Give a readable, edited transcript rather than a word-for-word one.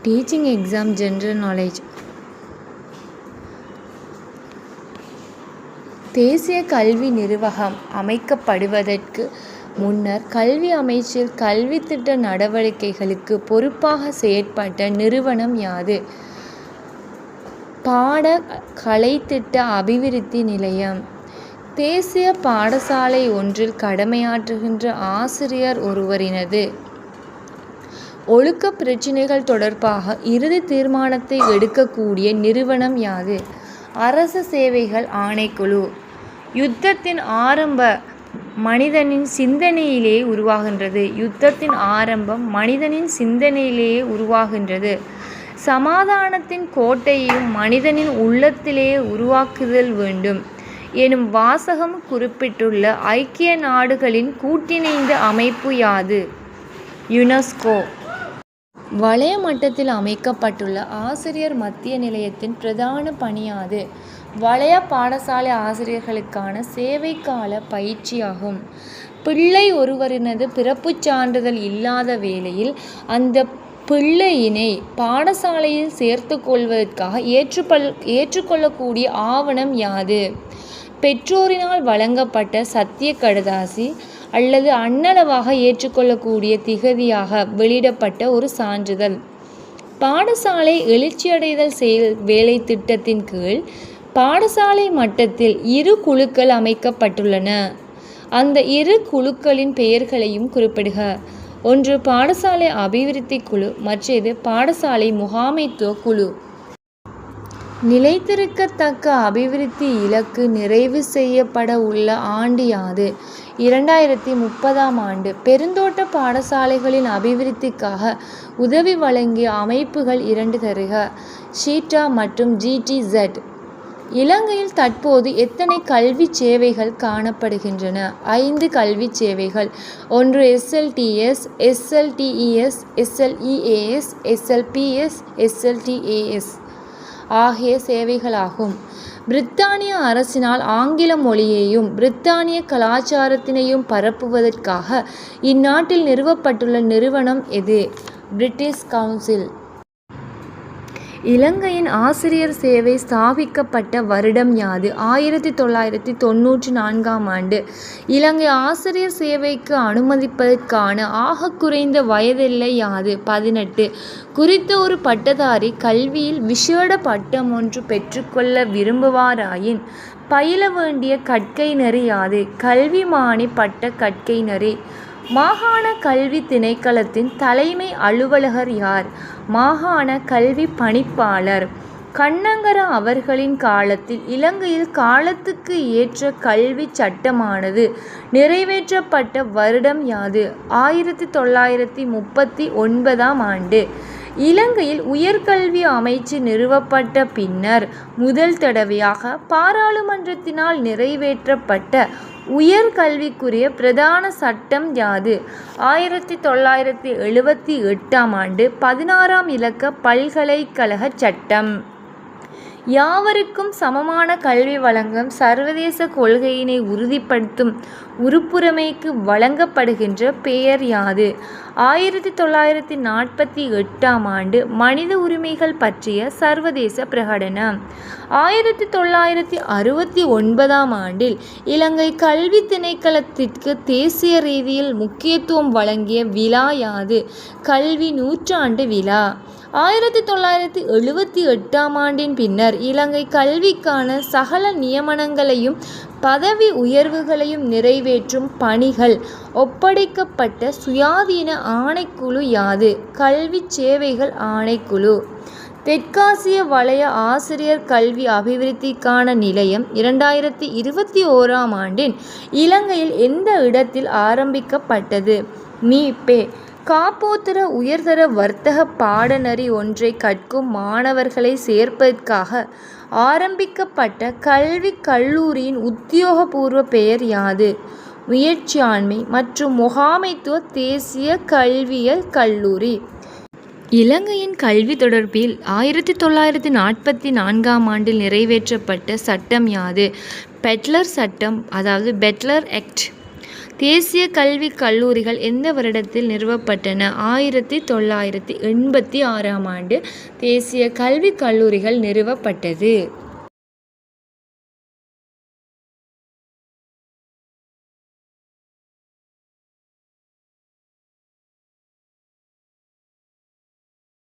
Teaching exam general knowledge. தேசிய கல்வி நிர்வாகம் அமைக்கப்படுவதற்கு முன்னர் கல்வி அமைச்சில் கல்வி திட்ட நடவடிக்கைகளுக்கு பொறுப்பாக செயற்பட்ட நிறுவனம் யாது? பாட கலைத்திட்ட அபிவிருத்தி நிலையம். தேசிய பாடசாலை ஒன்றில் கடமையாற்றுகின்ற ஆசிரியர் ஒருவரினது ஒழுக்க பிரச்சினைகள் தொடர்பாக இறுதி தீர்மானத்தை எடுக்கக்கூடிய நிறுவனம் யாது? அரச சேவைகள் ஆணைக்குழு. யுத்தத்தின் ஆரம்பம் மனிதனின் சிந்தனையிலேயே உருவாகின்றது. யுத்தத்தின் ஆரம்பம் மனிதனின் சிந்தனையிலேயே உருவாகின்றது. சமாதானத்தின் கோட்டையையும் மனிதனின் உள்ளத்திலேயே உருவாக்குதல் வேண்டும் எனும் வாசகம் குறிப்பிட்டுள்ள ஐக்கிய நாடுகளின் கூட்டிணைந்த அமைப்பு யாது? யுனெஸ்கோ. வலய மட்டத்தில் அமைக்கப்பட்டுள்ள ஆசிரியர் மத்திய நிலையத்தின் பிரதான பணியாது வலய பாடசாலை ஆசிரியர்களுக்கான சேவைக்கால பயிற்சியாகும். பிள்ளை ஒருவரினது பிறப்புச் சான்றிதழ் இல்லாத வேளையில் அந்த பிள்ளையினை பாடசாலையில் சேர்த்து கொள்வதற்காக ஏற்றுக்கொள்ளக்கூடிய ஆவணம் யாது? பெற்றோரினால் வழங்கப்பட்ட சத்திய கடதாசி அல்லது அண்ணளவாக ஏற்றுக்கொள்ளக்கூடிய திகதியாக வெளியிடப்பட்ட ஒரு சான்றிதழ். பாடசாலை எழுச்சியடைதல் செயல் வேலை திட்டத்தின் கீழ் பாடசாலை மட்டத்தில் 2 குழுக்கள் அமைக்கப்பட்டுள்ளன. அந்த 2 குழுக்களின் பெயர்களையும் குறிப்பிடுக. ஒன்று பாடசாலை அபிவிருத்தி குழு, மற்றது பாடசாலை முகாமைத்துவ குழு. நிலைத்திருக்கத்தக்க அபிவிருத்தி இலக்கு நிறைவு செய்யப்பட உள்ள ஆண்டு யாது? 2030ஆம் ஆண்டு. பெருந்தோட்ட பாடசாலைகளின் அபிவிருத்திக்காக உதவி வழங்கிய அமைப்புகள் 2 தருக. ஷீட்டா மற்றும் GTZ. இலங்கையில் தற்போது எத்தனை கல்வி சேவைகள் காணப்படுகின்றன? 5 கல்வி சேவைகள். ஒன்று SLTS, SLTES, SLEAS, SLPS, SLTAS ஆகிய சேவைகளாகும். பிரித்தானிய அரசினால் ஆங்கில மொழியையும் பிரித்தானிய கலாச்சாரத்தினையும் பரப்புவதற்காக இந்நாட்டில் நிறுவப்பட்டுள்ள நிறுவனம் எது? British council. இலங்கையின் ஆசிரியர் சேவை ஸ்தாபிக்கப்பட்ட வருடம் யாது? 1994ஆம் ஆண்டு. இலங்கை ஆசிரியர் சேவைக்கு அனுமதிப்பதற்கான ஆக குறைந்த வயதெல்லை யாது? 18. குறித்த ஒரு பட்டதாரி கல்வியில் விசேட பட்டம் ஒன்று பெற்றுக்கொள்ள விரும்புவாராயின் பயில வேண்டிய கற்கை நெறி யாது? கல்விமானி பட்ட கற்கை நெறி. மாகாண கல்வி திணைக்களத்தின் தலைமை அலுவலர் யார்? மாகாண கல்வி பணிப்பாளர். கண்ணங்கர அவர்களின் காலத்தில் இலங்கையில் காலத்துக்கு ஏற்ற கல்வி சட்டமானது நிறைவேற்றப்பட்ட வருடம் யாது? 1939ஆம் ஆண்டு. இலங்கையில் உயர்கல்வி அமைச்சு நிறுவப்பட்ட பின்னர் முதல் தடவையாக பாராளுமன்றத்தினால் நிறைவேற்றப்பட்ட உயர்கல்விக்குரிய பிரதான சட்டம் யாது? 1978ஆம் ஆண்டு 16ஆம் இலக்க பல்கலைக்கழக சட்டம். யாவருக்கும் சமமான கல்வி வழங்கும் சர்வதேச கொள்கையினை உறுதிப்படுத்தும் உறுப்புரிமைக்கு வழங்கப்படுகின்ற பெயர் யாது? 1948ஆம் ஆண்டு மனித உரிமைகள் பற்றிய சர்வதேச பிரகடனம். 1969ஆம் ஆண்டில் இலங்கை கல்வி திணைக்களத்திற்கு தேசிய ரீதியில் முக்கியத்துவம் வழங்கிய விழா யாது? கல்வி நூற்றாண்டு விழா. 1978ஆம் ஆண்டின் பின்னர் இலங்கை கல்விக்கான சகல நியமனங்களையும் பதவி உயர்வுகளையும் நிறைவேற்றும் பணிகள் ஒப்படைக்கப்பட்ட சுயாதீன ஆணைக்குழு யாது? கல்வி சேவைகள் ஆணைக்குழு. தெற்காசிய வலய ஆசிரியர் கல்வி அபிவிருத்திக்கான நிலையம் 2021ஆம் ஆண்டின் இலங்கையில் எந்த இடத்தில் ஆரம்பிக்கப்பட்டது? மீபே. காப்போத்தர உயர்தர வர்த்தக பாடநெறி ஒன்றை கற்கும் மாணவர்களை சேர்ப்பதற்காக ஆரம்பிக்கப்பட்ட கல்விக் கல்லூரியின் உத்தியோகபூர்வ பெயர் யாது? முயற்சியாண்மை மற்றும் முகாமைத்துவ தேசிய கல்வியியல் கல்லூரி. இலங்கையின் கல்வி தொடர்பில் 1944ஆம் ஆண்டில் நிறைவேற்றப்பட்ட சட்டம் யாது? பெட்லர் சட்டம், அதாவது பெட்லர் ஆக்ட். தேசிய கல்விக் கல்லூரிகள் எந்த வருடத்தில் நிறுவப்பட்டன? 1986 தேசிய கல்விக் கல்லூரிகள் நிறுவப்பட்டது.